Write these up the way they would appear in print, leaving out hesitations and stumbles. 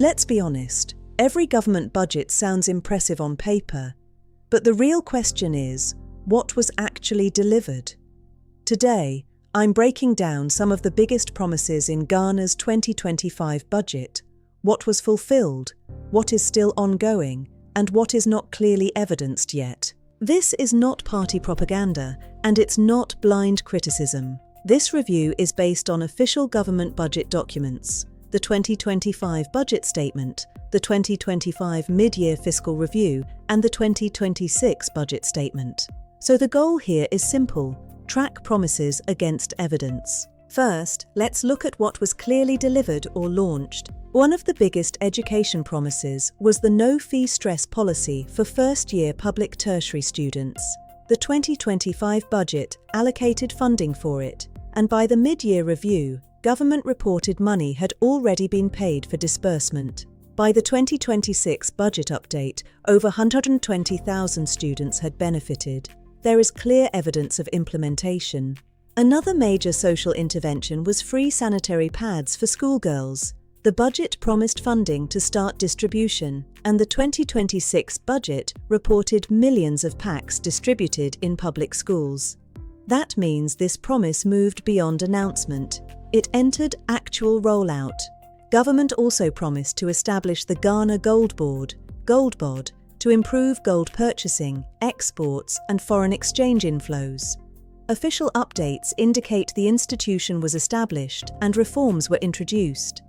Let's be honest, every government budget sounds impressive on paper, but the real question is, what was actually delivered? Today, I'm breaking down some of the biggest promises in Ghana's 2025 budget, what was fulfilled, what is still ongoing, and what is not clearly evidenced yet. This is not party propaganda, and it's not blind criticism. This review is based on official government budget documents, the 2025 budget statement, the 2025 mid-year fiscal review, and the 2026 budget statement. So the goal here is simple: track promises against evidence. First, let's look at what was clearly delivered or launched. One of the biggest education promises was the no-fee stress policy for first-year public tertiary students. The 2025 budget allocated funding for it, and by the mid-year review, government reported money had already been paid for disbursement. By the 2026 budget update, over 120,000 students had benefited. There is clear evidence of implementation. Another major social intervention was free sanitary pads for schoolgirls. The budget promised funding to start distribution, and the 2026 budget reported millions of packs distributed in public schools. That means this promise moved beyond announcement. It entered actual rollout. Government also promised to establish the Ghana Gold Board, GoldBod, to improve gold purchasing, exports, and foreign exchange inflows. Official updates indicate the institution was established and reforms were introduced.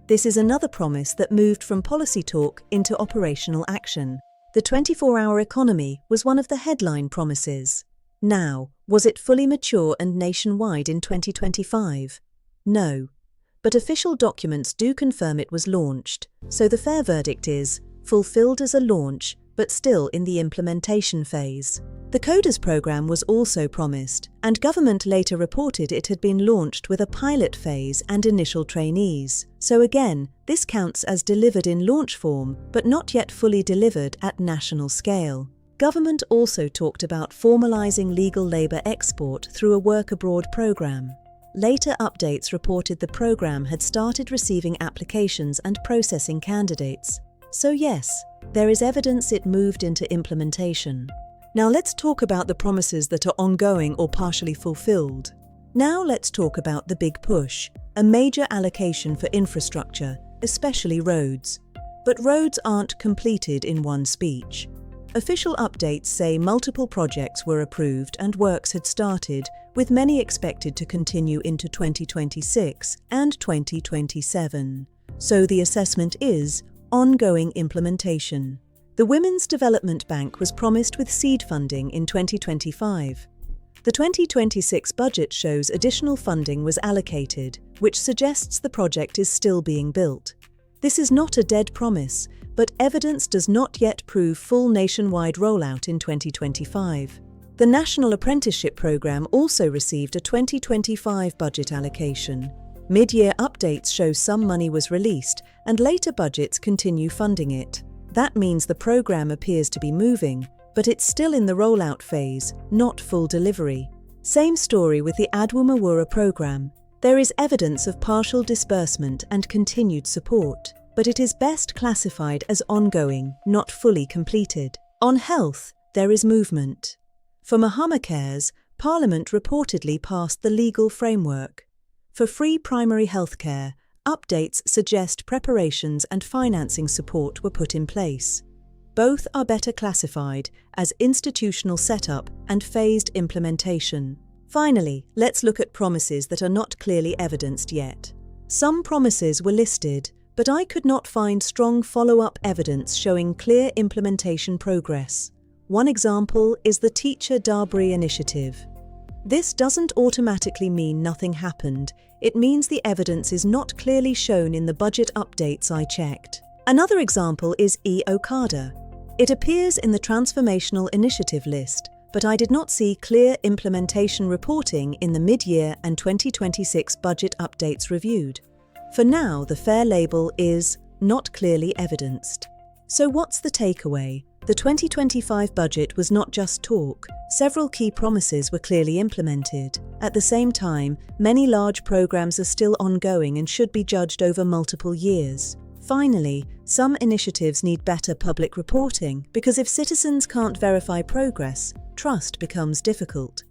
This is another promise that moved from policy talk into operational action. The 24-hour economy was one of the headline promises. Now, was it fully mature and nationwide in 2025? No. But official documents do confirm it was launched, so the fair verdict is fulfilled as a launch, but still in the implementation phase. The Coders program was also promised, and government later reported it had been launched with a pilot phase and initial trainees. So again, this counts as delivered in launch form, but not yet fully delivered at national scale. Government also talked about formalizing legal labor export through a work abroad program. Later updates reported the program had started receiving applications and processing candidates. So yes, there is evidence it moved into implementation. Now let's talk about the promises that are ongoing or partially fulfilled. Now let's talk about the big push, a major allocation for infrastructure, especially roads. But roads aren't completed in one speech. Official updates say multiple projects were approved and works had started, with many expected to continue into 2026 and 2027. So the assessment is ongoing implementation. The Women's Development Bank was promised with seed funding in 2025. The 2026 budget shows additional funding was allocated, which suggests the project is still being built. This is not a dead promise, but evidence does not yet prove full nationwide rollout in 2025. The National Apprenticeship Programme also received a 2025 budget allocation. Mid-year updates show some money was released, and later budgets continue funding it. That means the program appears to be moving, but it's still in the rollout phase, not full delivery. Same story with the Adwumawura program. There is evidence of partial disbursement and continued support, but it is best classified as ongoing, not fully completed. On health, there is movement. For Mahama Cares, Parliament reportedly passed the legal framework. For free primary healthcare, updates suggest preparations and financing support were put in place. Both are better classified as institutional setup and phased implementation. Finally, let's look at promises that are not clearly evidenced yet. Some promises were listed, but I could not find strong follow-up evidence showing clear implementation progress. One example is the Teacher Darbury Initiative. This doesn't automatically mean nothing happened. It means the evidence is not clearly shown in the budget updates I checked. Another example is Okada. It appears in the Transformational Initiative list, but I did not see clear implementation reporting in the mid-year and 2026 budget updates reviewed. For now, the fair label is not clearly evidenced. So what's the takeaway? The 2025 budget was not just talk. Several key promises were clearly implemented. At the same time, many large programs are still ongoing and should be judged over multiple years. Finally, some initiatives need better public reporting because if citizens can't verify progress, trust becomes difficult.